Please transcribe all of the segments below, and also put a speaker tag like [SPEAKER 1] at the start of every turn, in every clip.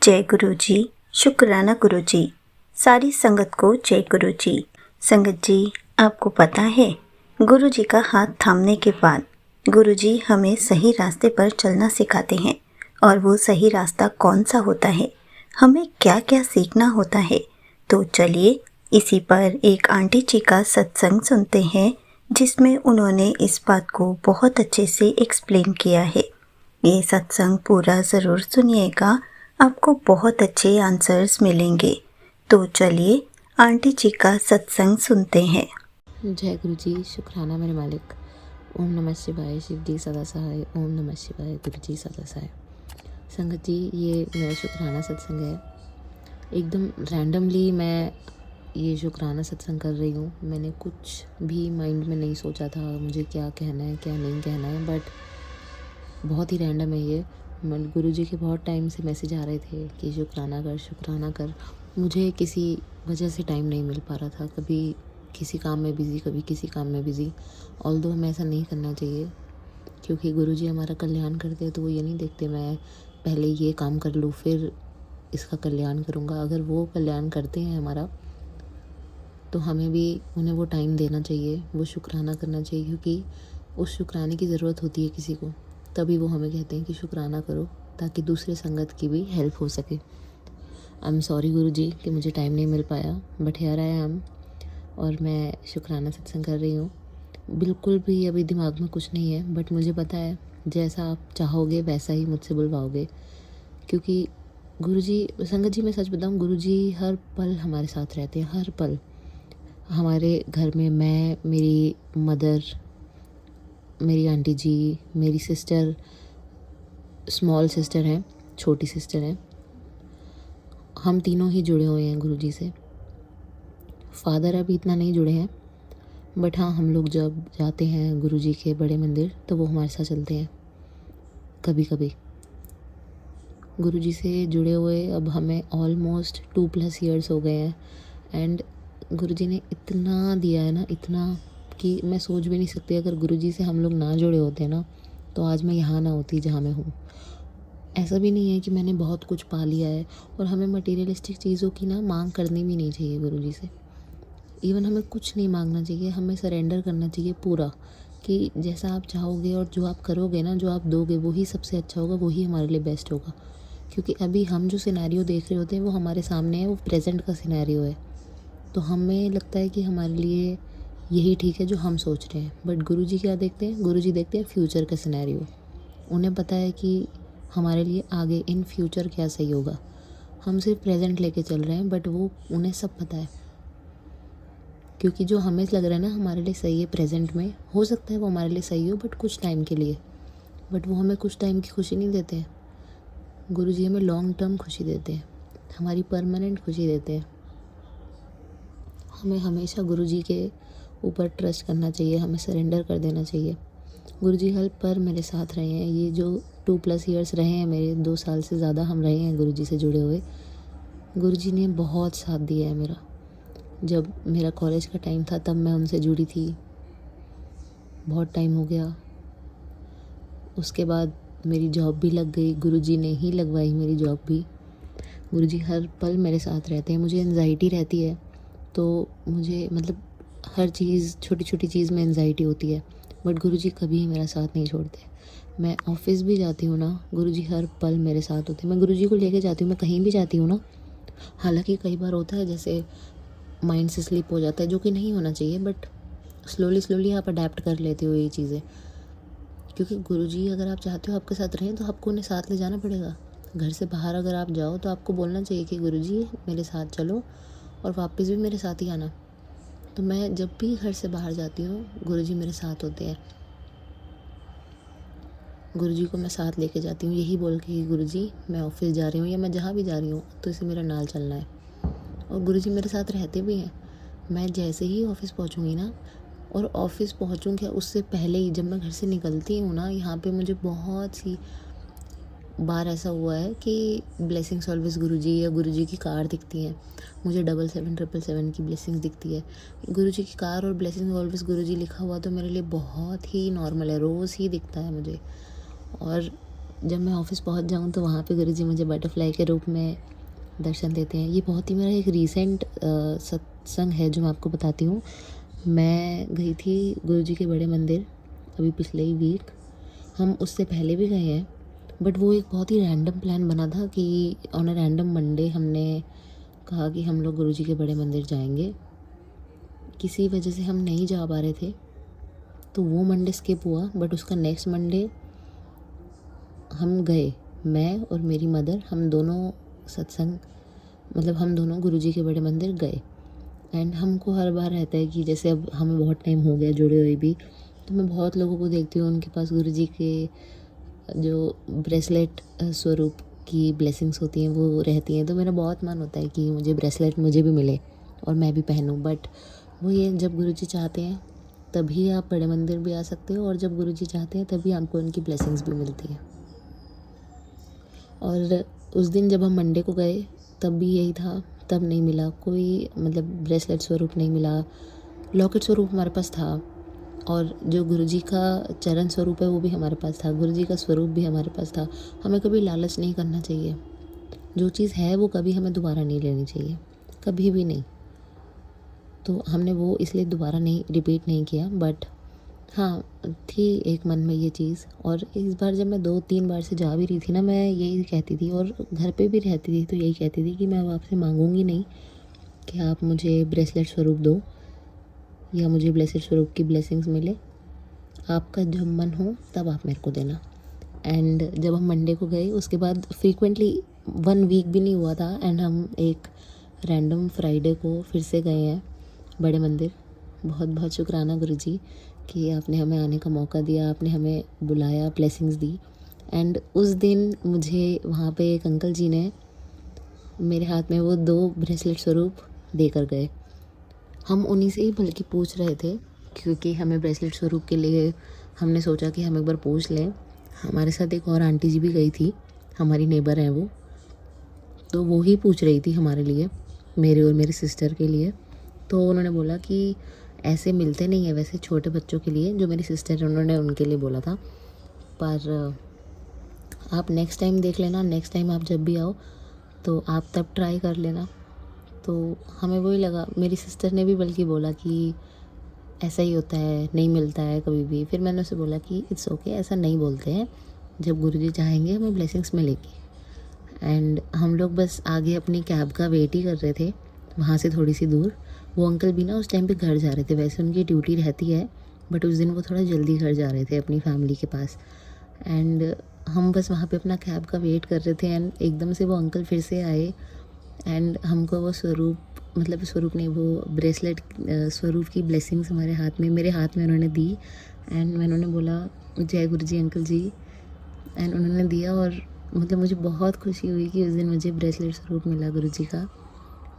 [SPEAKER 1] जय गुरु जी, शुक्राना गुरु जी। सारी संगत को जय गुरु जी। संगत जी, आपको पता है, गुरु जी का हाथ थामने के बाद गुरु जी हमें सही रास्ते पर चलना सिखाते हैं। और वो सही रास्ता कौन सा होता है, हमें क्या क्या सीखना होता है, तो चलिए इसी पर एक आंटी जी का सत्संग सुनते हैं, जिसमें उन्होंने इस बात को बहुत अच्छे से एक्सप्लेन किया है। ये सत्संग पूरा ज़रूर सुनिएगा, आपको बहुत अच्छे आंसर्स मिलेंगे। तो चलिए आंटी जी का सत्संग सुनते हैं।
[SPEAKER 2] जय गुरु जी, शुक्राना मेरे मालिक। ओम नमः शिवाय, शिव जी सदा सहाय। ओम नमः शिवाय, गुरु जी सदा सहाय। संगत जी, ये मेरा शुक्राना सत्संग है। एकदम रैंडमली मैं ये शुक्राना सत्संग कर रही हूँ। मैंने कुछ भी माइंड में नहीं सोचा था मुझे क्या कहना है क्या नहीं कहना है, बट बहुत ही रैंडम है ये। गुरु जी के बहुत टाइम से मैसेज आ रहे थे कि शुक्राना कर, शुक्राना कर। मुझे किसी वजह से टाइम नहीं मिल पा रहा था, कभी किसी काम में बिज़ी, कभी किसी काम में बिज़ी। ऑल्दो हमें ऐसा नहीं करना चाहिए, क्योंकि गुरु जी हमारा कल्याण करते हैं तो वो ये नहीं देखते मैं पहले ये काम कर लूँ फिर इसका कल्याण करूँगा। अगर वो कल्याण करते हैं हमारा, तो हमें भी उन्हें वो टाइम देना चाहिए, वो शुक्राना करना चाहिए, क्योंकि उस शुक्राने की ज़रूरत होती है किसी को। तभी वो हमें कहते हैं कि शुक्राना करो, ताकि दूसरे संगत की भी हेल्प हो सके। आई एम सॉरी गुरु जी कि मुझे टाइम नहीं मिल पाया, बट हियर आई एम। और मैं शुक्राना सत्संग कर रही हूँ। बिल्कुल भी अभी दिमाग में कुछ नहीं है, बट मुझे पता है जैसा आप चाहोगे वैसा ही मुझसे बुलवाओगे। क्योंकि गुरु जी, संगत जी मैं सच बताऊँ, गुरु जी हर पल हमारे साथ रहते हैं, हर पल। हमारे घर में मैं, मेरी मदर, मेरी आंटी जी, मेरी सिस्टर, स्मॉल सिस्टर हैं, छोटी सिस्टर हैं, हम तीनों ही जुड़े हुए हैं गुरु जी से। फादर अभी इतना नहीं जुड़े हैं, बट हाँ, हम लोग जब जाते हैं गुरु जी के बड़े मंदिर तो वो हमारे साथ चलते हैं कभी कभी। गुरु जी से जुड़े हुए अब हमें ऑलमोस्ट 2+ ईयर्स हो गए हैं। एंड गुरु जी ने इतना दिया है ना, इतना कि मैं सोच भी नहीं सकती। अगर गुरु जी से हम लोग ना जुड़े होते ना, तो आज मैं यहाँ ना होती जहाँ मैं हूँ। ऐसा भी नहीं है कि मैंने बहुत कुछ पा लिया है, और हमें मटेरियलिस्टिक चीज़ों की ना मांग करनी भी नहीं चाहिए गुरु जी से। इवन हमें कुछ नहीं मांगना चाहिए, हमें सरेंडर करना चाहिए पूरा, कि जैसा आप चाहोगे और जो आप करोगे ना, जो आप दोगे वही सबसे अच्छा होगा, वही हमारे लिए बेस्ट होगा। क्योंकि अभी हम जो सिनेरियो देख रहे होते हैं वो हमारे सामने है, वो प्रेजेंट का सिनेरियो है। तो हमें लगता है कि हमारे लिए यही ठीक है जो हम सोच रहे हैं, बट गुरु जी क्या देखते हैं? गुरु जी देखते हैं फ्यूचर का सिनेरियो। उन्हें पता है कि हमारे लिए आगे इन फ्यूचर क्या सही होगा। हम सिर्फ प्रेजेंट लेके चल रहे हैं, बट वो उन्हें सब पता है। क्योंकि जो हमें लग रहा है ना हमारे लिए सही है प्रेजेंट में, हो सकता है वो हमारे लिए सही हो, बट कुछ टाइम के लिए। बट वो हमें कुछ टाइम की खुशी नहीं देते हैं। गुरु जी हमें लॉन्ग टर्म खुशी देते हैं, हमारी परमानेंट खुशी देते हैं। हमें हमेशा गुरु जी के ऊपर ट्रस्ट करना चाहिए, हमें सरेंडर कर देना चाहिए। गुरु जी हर पर मेरे साथ रहे हैं। ये जो 2+ ईयर्स रहे हैं मेरे, 2 साल से ज़्यादा हम रहे हैं गुरु जी से जुड़े हुए। गुरु जी ने बहुत साथ दिया है मेरा। जब मेरा कॉलेज का टाइम था तब मैं उनसे जुड़ी थी, बहुत टाइम हो गया। उसके बाद मेरी जॉब भी लग गई, गुरु जी ने ही लगवाई मेरी जॉब भी। गुरु जी हर पल मेरे साथ रहते हैं। मुझे एंजाइटी रहती है, तो मुझे मतलब हर चीज़, छोटी छोटी चीज़ में एंजाइटी होती है, बट गुरु जी कभी मेरा साथ नहीं छोड़ते। मैं ऑफिस भी जाती हूँ ना, गुरु जी हर पल मेरे साथ होते हैं। मैं गुरु जी को लेके जाती हूँ, मैं कहीं भी जाती हूँ ना। हालांकि कई बार होता है जैसे माइंड से स्लिप हो जाता है, जो कि नहीं होना चाहिए, बट स्लोली स्लोली आप अडेप्ट कर लेते हो ये चीज़ें। क्योंकि गुरुजी अगर आप चाहते हो आपके साथ रहें, तो आपको उन्हें साथ ले जाना पड़ेगा। घर से बाहर अगर आप जाओ तो आपको बोलना चाहिए कि गुरुजी मेरे साथ चलो, और वापस भी मेरे साथ ही आना। तो मैं जब भी घर से बाहर जाती हूँ, गुरुजी मेरे साथ होते हैं। गुरुजी को मैं साथ लेके जाती हूँ, यही बोल के कि गुरुजी मैं ऑफिस जा रही हूँ या मैं जहाँ भी जा रही हूँ, तो इसे मेरा नाल चलना है। और गुरुजी मेरे साथ रहते भी हैं। मैं जैसे ही ऑफिस पहुँचूँगी ना, और ऑफिस पहुँचूँ क्या, उससे पहले ही जब मैं घर से निकलती हूँ ना, यहाँ पे मुझे बहुत सी बार ऐसा हुआ है कि ब्लेसिंग्स ऑलवेज गुरुजी या गुरुजी की कार दिखती हैं मुझे। 77777 की ब्लेसिंग्स दिखती है। गुरुजी की कार और ब्लेसिंग्स ऑलवेज गुरुजी लिखा हुआ तो मेरे लिए बहुत ही नॉर्मल है, रोज़ ही दिखता है मुझे। और जब मैं ऑफ़िस पहुंच जाऊं तो वहाँ पे गुरुजी मुझे बटरफ्लाई के रूप में दर्शन देते हैं। ये बहुत ही मेरा एक रीसेंट सत्संग है जो मैं आपको बताती हूँ। मैं गई थी गुरुजी के बड़े मंदिर अभी पिछले ही वीक। हम उससे पहले भी गए हैं, बट वो एक बहुत ही रैंडम प्लान बना था कि ऑन अ रैंडम मंडे हमने कहा कि हम लोग गुरुजी के बड़े मंदिर जाएंगे। किसी वजह से हम नहीं जा पा रहे थे, तो वो मंडे स्किप हुआ, बट उसका नेक्स्ट मंडे हम गए। मैं और मेरी मदर, हम दोनों सत्संग, मतलब हम दोनों गुरुजी के बड़े मंदिर गए। एंड हमको हर बार रहता है कि जैसे अब हमें बहुत टाइम हो गया जुड़े हुए भी, तो मैं बहुत लोगों को देखती हूँ उनके पास गुरुजी के जो ब्रेसलेट स्वरूप की ब्लेसिंग्स होती हैं वो रहती हैं। तो मेरा बहुत मन होता है कि मुझे ब्रेसलेट मुझे भी मिले और मैं भी पहनूं। बट वो ये, जब गुरुजी चाहते हैं तभी आप बड़े मंदिर भी आ सकते हो, और जब गुरुजी चाहते हैं तभी आपको उनकी ब्लेसिंग्स भी मिलती है। और उस दिन जब हम मंडे को गए तब भी यही था, तब नहीं मिला कोई, मतलब ब्रेसलेट स्वरूप नहीं मिला। लॉकेट स्वरूप हमारे पास था, और जो गुरुजी का चरण स्वरूप है वो भी हमारे पास था, गुरुजी का स्वरूप भी हमारे पास था। हमें कभी लालच नहीं करना चाहिए, जो चीज़ है वो कभी हमें दोबारा नहीं लेनी चाहिए, कभी भी नहीं। तो हमने वो इसलिए दोबारा नहीं रिपीट नहीं किया। बट हाँ, थी एक मन में ये चीज़। और इस बार जब मैं 2-3 बार से जा भी रही थी ना, मैं यही कहती थी, और घर पे भी रहती थी तो यही कहती थी कि मैं अब आपसे मांगूंगी नहीं कि आप मुझे ब्रेसलेट स्वरूप दो या मुझे ब्रेसलेट स्वरूप की ब्लेसिंग्स मिले। आपका जब मन हो तब आप मेरे को देना। एंड जब हम मंडे को गए उसके बाद फ्रीक्वेंटली 1 वीक भी नहीं हुआ था, एंड हम एक रैंडम फ्राइडे को फिर से गए हैं बड़े मंदिर। बहुत बहुत शुक्राना गुरुजी कि आपने हमें आने का मौका दिया, आपने हमें बुलाया, ब्लेसिंग्स दी। एंड उस दिन मुझे वहाँ पे एक अंकल जी ने मेरे हाथ में वो 2 ब्रेसलेट स्वरूप देकर गए। हम उन्हीं से ही बल्कि पूछ रहे थे, क्योंकि हमें ब्रेसलेट स्वरूप के लिए हमने सोचा कि हम एक बार पूछ लें। हमारे साथ एक और आंटी जी भी गई थी, हमारी नेबर हैं वो, तो वो ही पूछ रही थी हमारे लिए, मेरे और मेरी सिस्टर के लिए। तो उन्होंने बोला कि ऐसे मिलते नहीं है वैसे छोटे बच्चों के लिए, जो मेरी सिस्टर है उन्होंने उनके लिए बोला था। पर आप नेक्स्ट टाइम देख लेना, नेक्स्ट टाइम आप जब भी आओ तो आप तब ट्राई कर लेना। तो हमें वही लगा, मेरी सिस्टर ने भी बल्कि बोला कि ऐसा ही होता है, नहीं मिलता है कभी भी। फिर मैंने उसे बोला कि इट्स ओके, ऐसा नहीं बोलते हैं, जब गुरुजी चाहेंगे हमें ब्लेसिंग्स मिलेगी। एंड हम लोग बस आगे अपनी कैब का वेट ही कर रहे थे, वहाँ से थोड़ी सी दूर। वो अंकल भी ना उस टाइम पे घर जा रहे थे, वैसे उनकी ड्यूटी रहती है, बट उस दिन वो थोड़ा जल्दी घर जा रहे थे अपनी फैमिली के पास। एंड हम बस वहाँ पे अपना कैब का वेट कर रहे थे, एंड एकदम से वो अंकल फिर से आए, एंड हमको वो स्वरूप, मतलब स्वरूप नहीं, वो ब्रेसलेट स्वरूप की ब्लेसिंग्स हमारे हाथ में, मेरे हाथ में उन्होंने दी। एंड उन्होंने बोला जय गुरुजी अंकल जी, एंड उन्होंने दिया। और मतलब मुझे बहुत खुशी हुई कि उस दिन मुझे ब्रेसलेट स्वरूप मिला गुरुजी का।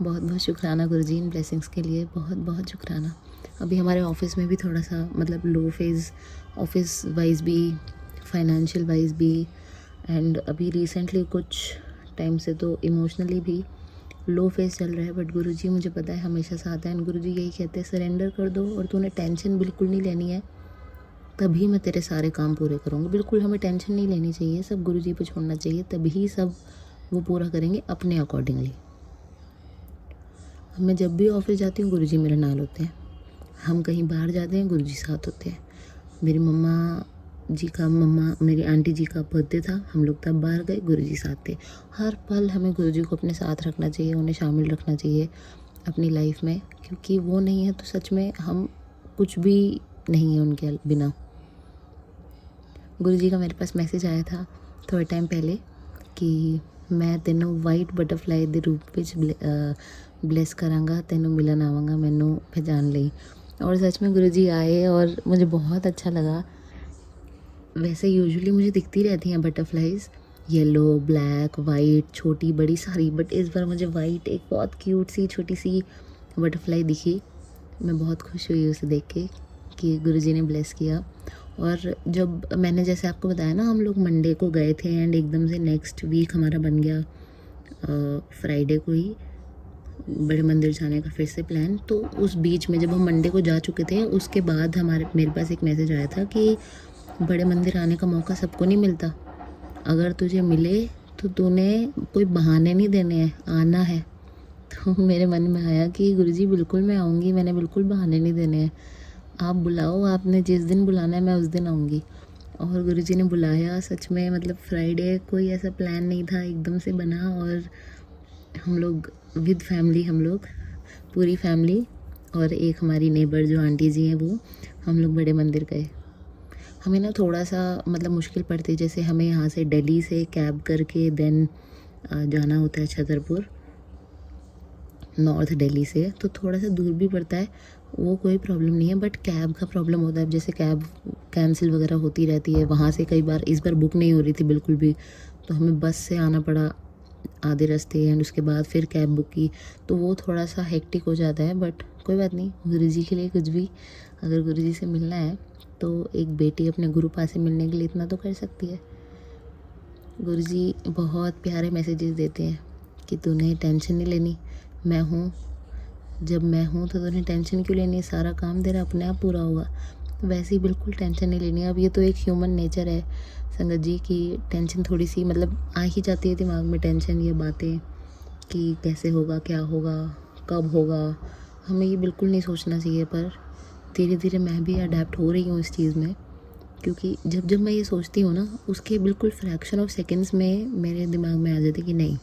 [SPEAKER 2] बहुत बहुत शुक्राना गुरुजी इन ब्लेसिंग्स के लिए, बहुत बहुत शुक्राना। अभी हमारे ऑफिस में भी थोड़ा सा मतलब लो फेज़, ऑफिस वाइज भी, फाइनेंशियल वाइज भी, एंड अभी रिसेंटली कुछ टाइम से तो इमोशनली भी लो फेज़ चल रहा है। बट गुरुजी मुझे पता है हमेशा साथ हैं, एंड गुरुजी यही कहते हैं सरेंडर कर दो और तूने टेंशन बिल्कुल नहीं लेनी है, तभी मैं तेरे सारे काम पूरे करूँगी। बिल्कुल हमें टेंशन नहीं लेनी चाहिए, सब गुरुजी पे छोड़ना चाहिए, तभी सब वो पूरा करेंगे अपने अकॉर्डिंगली। मैं जब भी ऑफिस जाती हूँ गुरुजी मेरे नाल होते हैं, हम कहीं बाहर जाते हैं गुरुजी साथ होते हैं। मेरी मेरी आंटी जी का बर्थडे था, हम लोग तब बाहर गए, गुरुजी साथ थे। हर पल हमें गुरुजी को अपने साथ रखना चाहिए, उन्हें शामिल रखना चाहिए अपनी लाइफ में, क्योंकि वो नहीं है तो सच में हम कुछ भी नहीं है उनके बिना। गुरुजी का मेरे पास मैसेज आया था थोड़े टाइम पहले कि मैं तेनों वाइट बटरफ्लाई के रूप में ब्लेस करांगा, तेनों मिलन आवांगा मैनू पहचान लई। और सच में गुरुजी आए और मुझे बहुत अच्छा लगा। वैसे यूजुअली मुझे दिखती रहती हैं बटरफ्लाइज, येलो, ब्लैक, वाइट, छोटी बड़ी सारी, बट इस बार मुझे वाइट एक बहुत क्यूट सी छोटी सी बटरफ्लाई दिखी। मैं बहुत खुश हुई उसे देख के कि गुरुजी ने ब्लेस किया। और जब मैंने जैसे आपको बताया ना, हम लोग मंडे को गए थे, एंड एकदम से नेक्स्ट वीक हमारा बन गया फ्राइडे को ही बड़े मंदिर जाने का फिर से प्लान। तो उस बीच में जब हम मंडे को जा चुके थे, उसके बाद मेरे पास एक मैसेज आया था कि बड़े मंदिर आने का मौका सबको नहीं मिलता, अगर तुझे मिले तो तूने कोई बहाने नहीं देने हैं, आना है। तो मेरे मन में आया कि गुरुजी बिल्कुल मैं आऊँगी, मैंने बिल्कुल बहाने नहीं देने हैं, आप बुलाओ, आपने जिस दिन बुलाना है मैं उस दिन आऊँगी। और गुरुजी ने बुलाया सच में, मतलब फ्राइडे कोई ऐसा प्लान नहीं था, एकदम से बना। और हम लोग विद फैमिली, हम लोग पूरी फैमिली और एक हमारी नेबर जो आंटी जी हैं वो, हम लोग बड़े मंदिर गए। हमें ना थोड़ा सा मतलब मुश्किल पड़ती है, जैसे हमें यहाँ से दिल्ली से कैब करके देन जाना होता है छतरपुर, नॉर्थ दिल्ली से, तो थोड़ा सा दूर भी पड़ता है, वो कोई प्रॉब्लम नहीं है। बट कैब का प्रॉब्लम होता है, जैसे कैब कैंसिल वगैरह होती रहती है वहाँ से, कई बार इस बार बुक नहीं हो रही थी बिल्कुल भी, तो हमें बस से आना पड़ा आधे रास्ते, एंड उसके बाद फिर कैब बुक की, तो वो थोड़ा सा हेक्टिक हो जाता है। बट कोई बात नहीं, गुरुजी के लिए कुछ भी, अगर गुरुजी से मिलना है तो एक बेटी अपने गुरु पास से मिलने के लिए इतना तो कर सकती है। गुरुजी बहुत प्यारे मैसेजेस देते हैं कि तूने टेंशन नहीं लेनी, मैं हूँ, जब मैं हूँ तो तूने टेंशन क्यों लेनी है, सारा काम तेरा अपने आप पूरा होगा। वैसे ही बिल्कुल टेंशन नहीं लेनी है। अब ये तो एक ह्यूमन नेचर है संगत जी की टेंशन थोड़ी सी मतलब आ ही जाती है दिमाग में, टेंशन, ये बातें कि कैसे होगा, क्या होगा, कब होगा, हमें ये बिल्कुल नहीं सोचना चाहिए। पर धीरे धीरे मैं भी अडेप्ट हो रही हूँ इस चीज़ में, क्योंकि जब जब मैं ये सोचती हूँ ना, उसके बिल्कुल फ्रैक्शन ऑफ सेकेंड्स में मेरे दिमाग में आ जाते कि नहीं,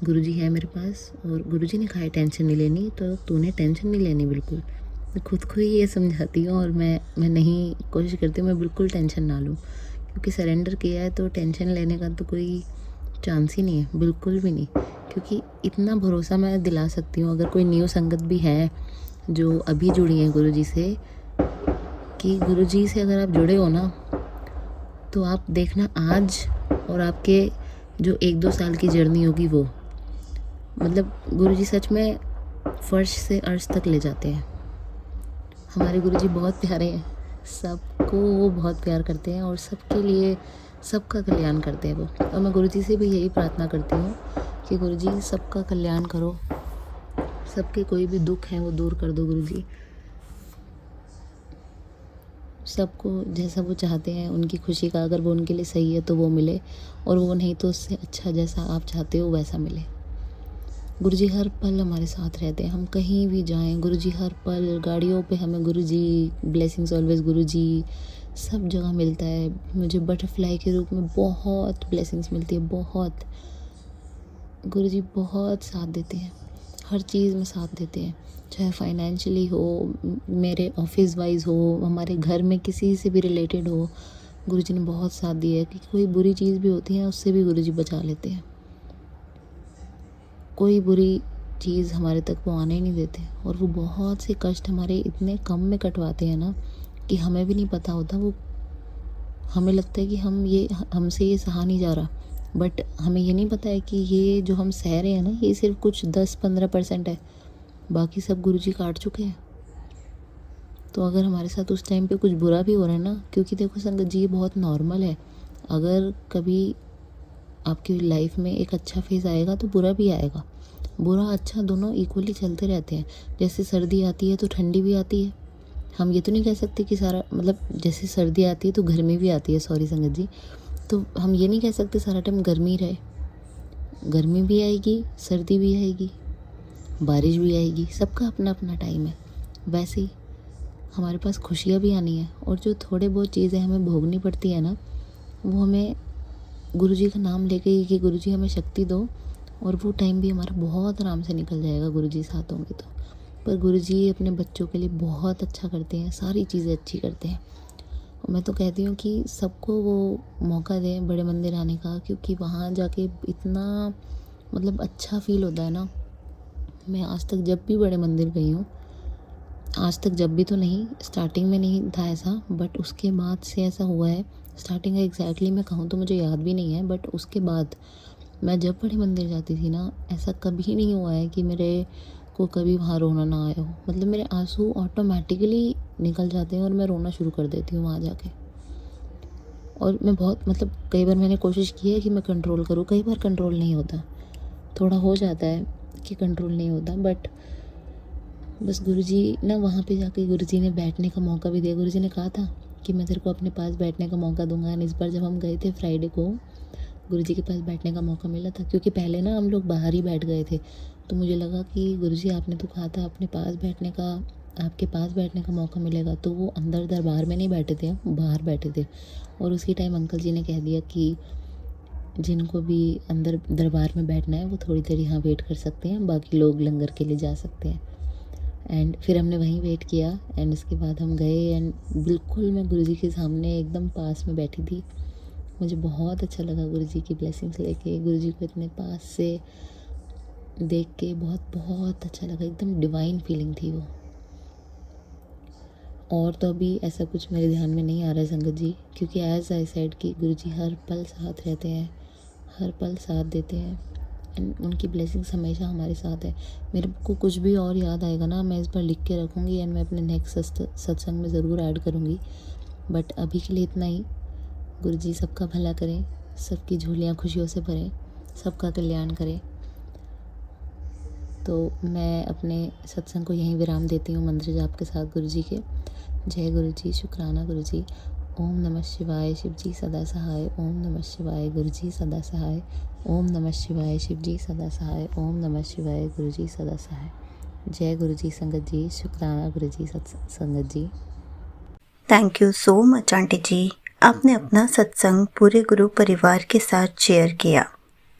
[SPEAKER 2] गुरुजी है मेरे पास और गुरुजी ने कहा है टेंशन नहीं लेनी, तो तूने टेंशन नहीं लेनी बिल्कुल। मैं खुद को ही ये समझाती हूँ और मैं नहीं कोशिश करती हूँ मैं बिल्कुल टेंशन ना लूँ, क्योंकि सरेंडर किया है तो टेंशन लेने का तो कोई चांस ही नहीं है, बिल्कुल भी नहीं। क्योंकि इतना भरोसा मैं दिला सकती हूँ, अगर कोई न्यू संगत भी है जो अभी जुड़ी हैं गुरुजी से, कि गुरुजी से अगर आप जुड़े हो ना, तो आप देखना आज और आपके जो 1-2 साल की जर्नी होगी वो, मतलब गुरुजी सच में फर्श से अर्श तक ले जाते हैं। हमारे गुरुजी बहुत प्यारे हैं, सबको वो बहुत प्यार करते हैं और सबके लिए सबका कल्याण करते हैं वो। और मैं गुरुजी से भी यही प्रार्थना करती हूँ कि गुरुजी सबका कल्याण करो, सबके कोई भी दुख है वो दूर कर दो गुरुजी, सबको जैसा वो चाहते हैं उनकी खुशी का, अगर वो उनके लिए सही है तो वो मिले, और वो नहीं तो उससे अच्छा जैसा आप चाहते हो वैसा मिले। गुरुजी हर पल हमारे साथ रहते हैं, हम कहीं भी जाएं गुरुजी हर पल, गाड़ियों पे हमें गुरुजी, ब्लेसिंग्स ऑलवेज गुरुजी, सब जगह मिलता है। मुझे बटरफ्लाई के रूप में बहुत ब्लेसिंग्स मिलती है, बहुत। गुरुजी बहुत साथ देते हैं, हर चीज़ में साथ देते हैं, चाहे फाइनेंशियली हो, मेरे ऑफिस वाइज हो, हमारे घर में किसी से भी रिलेटेड हो, गुरुजी ने बहुत साथ दिया है। कि कोई बुरी चीज़ भी होती है उससे भी गुरुजी बचा लेते हैं, कोई बुरी चीज़ हमारे तक वो आने ही नहीं देते, और वो बहुत से कष्ट हमारे इतने कम में कटवाते हैं ना कि हमें भी नहीं पता होता। वो हमें लगता है कि हमसे ये सहा नहीं जा रहा, बट हमें ये नहीं पता है कि ये जो हम सह रहे हैं ना, ये सिर्फ कुछ 10-15% है, बाकी सब गुरुजी काट चुके हैं। तो अगर हमारे साथ उस टाइम पे कुछ बुरा भी हो रहा है ना, क्योंकि देखो संगत जी ये बहुत नॉर्मल है, अगर कभी आपकी लाइफ में एक अच्छा फेज़ आएगा तो बुरा भी आएगा, बुरा अच्छा दोनों इक्वली चलते रहते हैं। जैसे सर्दी आती है तो ठंडी भी आती है, हम ये तो नहीं कह सकते कि सारा, मतलब जैसे सर्दी आती है तो गर्मी भी आती है, सॉरी संगत जी, तो हम ये नहीं कह सकते सारा टाइम गर्मी रहे, गर्मी भी आएगी, सर्दी भी आएगी, बारिश भी आएगी, सबका अपना अपना टाइम है। वैसे ही हमारे पास खुशियाँ भी आनी है, और जो थोड़े बहुत चीज़ें हमें भोगनी पड़ती है ना, वो हमें गुरुजी का नाम लेके ही कि गुरुजी हमें शक्ति दो, और वो टाइम भी हमारा बहुत आराम से निकल जाएगा गुरुजी साथ होंगे तो। पर गुरुजी अपने बच्चों के लिए बहुत अच्छा करते हैं, सारी चीज़ें अच्छी करते हैं। और मैं तो कहती हूँ कि सबको वो मौका दें बड़े मंदिर आने का, क्योंकि वहाँ जाके इतना मतलब अच्छा फील होता है ना। मैं आज तक जब भी बड़े मंदिर गई हूँ, आज तक जब भी तो नहीं, स्टार्टिंग में नहीं था ऐसा, बट उसके बाद से ऐसा हुआ है। स्टार्टिंग का एग्जैक्टली मैं कहूँ तो मुझे याद भी नहीं है, बट उसके बाद मैं जब बड़े मंदिर जाती थी ना, ऐसा कभी नहीं हुआ है कि मेरे को कभी वहाँ रोना ना आया हो। मतलब मेरे आंसू ऑटोमेटिकली निकल जाते हैं और मैं रोना शुरू कर देती हूँ वहाँ जाके। और मैं बहुत मतलब कई बार मैंने कोशिश की है कि मैं कंट्रोल करूँ, कई बार कंट्रोल नहीं होता, थोड़ा हो जाता है कि कंट्रोल नहीं होता, बट बस गुरुजी ना वहाँ पे जाके गुरुजी ने बैठने का मौका भी दिया। गुरुजी ने कहा था कि मैं तेरे को अपने पास बैठने का मौका दूंगा। एंड इस बार जब हम गए थे फ्राइडे को, गुरुजी के पास बैठने का मौका मिला था, क्योंकि पहले ना हम लोग बाहर ही बैठ गए थे। तो मुझे लगा कि गुरुजी आपने तो कहा था आपके पास बैठने का मौका मिलेगा, तो वो अंदर दरबार में नहीं बैठे थे, हम बाहर बैठे थे। और उसी टाइम अंकल जी ने कह दिया कि जिनको भी अंदर दरबार में बैठना है वो थोड़ी देर यहाँ वेट कर सकते हैं, बाकी लोग लंगर के लिए जा सकते हैं। एंड फिर हमने वहीं वेट किया एंड उसके बाद हम गए एंड बिल्कुल मैं गुरुजी के सामने एकदम पास में बैठी थी। मुझे बहुत अच्छा लगा गुरुजी की ब्लेसिंग्स लेके, गुरुजी को इतने पास से देख के बहुत बहुत अच्छा लगा, एकदम डिवाइन फीलिंग थी वो। और तो अभी ऐसा कुछ मेरे ध्यान में नहीं आ रहा है संगत जी, क्योंकि एज आई सेड कि गुरुजी हर पल साथ रहते हैं, हर पल साथ देते हैं एंड उनकी ब्लेसिंग्स हमेशा हमारे साथ है। मेरे को कुछ भी और याद आएगा ना, मैं इस पर लिख के रखूँगी एंड मैं अपने नेक्स्ट सत्संग में ज़रूर ऐड करूँगी। बट अभी के लिए इतना ही। गुरुजी सबका भला करें, सबकी झोलियाँ खुशियों से भरें, सबका कल्याण करें। तो मैं अपने सत्संग को यहीं विराम देती हूँ मंत्र जाप के साथ गुरुजी के। जय गुरुजी, शुक्राना गुरुजी। ओम नमः शिवाय, शिव जी सदा सहाय। ओम नमः शिवाय, गुरुजी सदा सहाय। ओम नमः शिवाय, शिव जी सदा सहाय। ओम नमः शिवाय, गुरुजी सदा सहाय। जय गुरुजी संगत जी, शुक्राना गुरुजी संगत जी।
[SPEAKER 1] Thank you so much aunty ji, आपने अपना सत्संग पूरे गुरु परिवार के साथ शेयर किया।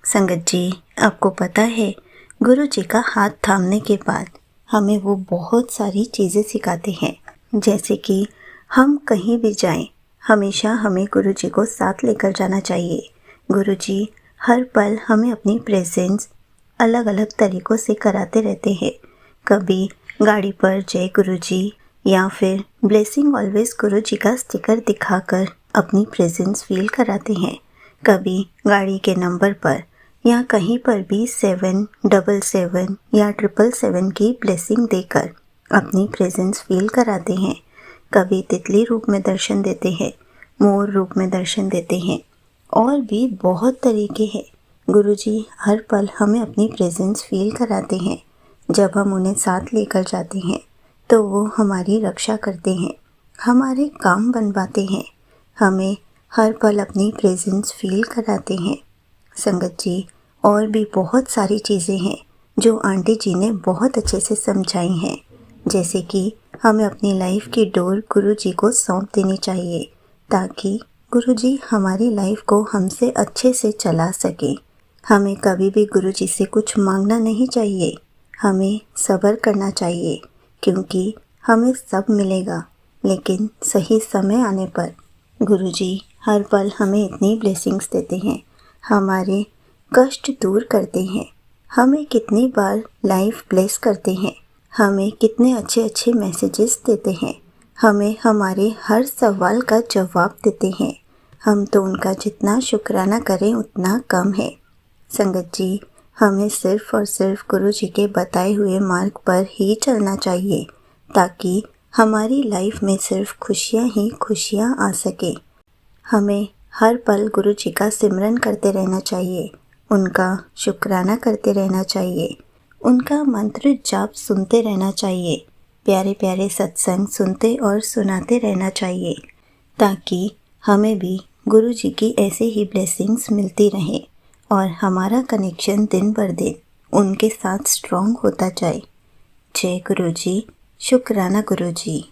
[SPEAKER 1] संगत जी, आपको पता है गुरु जी का हाथ थामने के बाद हमें वो बहुत सारी चीज़ें सिखाते हैं, जैसे कि हम कहीं भी जाएं हमेशा हमें गुरु जी को साथ लेकर जाना चाहिए। गुरु जी हर पल हमें अपनी प्रेजेंस अलग अलग तरीक़ों से कराते रहते हैं। कभी गाड़ी पर जय गुरु जी या फिर ब्लेसिंग ऑलवेज गुरु जी का स्टिकर दिखाकर अपनी प्रेजेंस फील कराते हैं। कभी गाड़ी के नंबर पर या कहीं पर भी 777 या 777 की ब्लेसिंग देकर अपनी प्रेजेंस फील कराते हैं। कभी तितली रूप में दर्शन देते हैं, मोर रूप में दर्शन देते हैं, और भी बहुत तरीके हैं। गुरुजी हर पल हमें अपनी प्रेजेंस फील कराते हैं। जब हम उन्हें साथ लेकर जाते हैं तो वो हमारी रक्षा करते हैं, हमारे काम बनवाते हैं, हमें हर पल अपनी प्रेजेंस फील कराते हैं। संगत जी, और भी बहुत सारी चीज़ें हैं जो आंटी जी ने बहुत अच्छे से समझाई हैं, जैसे कि हमें अपनी लाइफ की डोर गुरुजी को सौंप देनी चाहिए ताकि गुरुजी हमारी लाइफ को हमसे अच्छे से चला सके। हमें कभी भी गुरुजी से कुछ मांगना नहीं चाहिए, हमें सब्र करना चाहिए, क्योंकि हमें सब मिलेगा, लेकिन सही समय आने पर गुरुजी हर पल हमें इतनी ब्लेसिंग्स देते हैं, हमारे कष्ट दूर करते हैं, हमें कितनी बार लाइफ ब्लेस करते हैं, हमें कितने अच्छे अच्छे मैसेजेस देते हैं, हमें हमारे हर सवाल का जवाब देते हैं। हम तो उनका जितना शुक्राना करें उतना कम है। संगत जी, हमें सिर्फ़ और सिर्फ गुरु जी के बताए हुए मार्ग पर ही चलना चाहिए ताकि हमारी लाइफ में सिर्फ खुशियाँ ही खुशियाँ आ सके। हमें हर पल गुरु जी का सिमरन करते रहना चाहिए, उनका शुक्राना करते रहना चाहिए, उनका मंत्र जाप सुनते रहना चाहिए, प्यारे प्यारे सत्संग सुनते और सुनाते रहना चाहिए ताकि हमें भी गुरु जी की ऐसे ही ब्लेसिंग्स मिलती रहें और हमारा कनेक्शन दिन बर दिन उनके साथ स्ट्रॉन्ग होता जाए। जय गुरु जी, शुक्राना गुरु जी।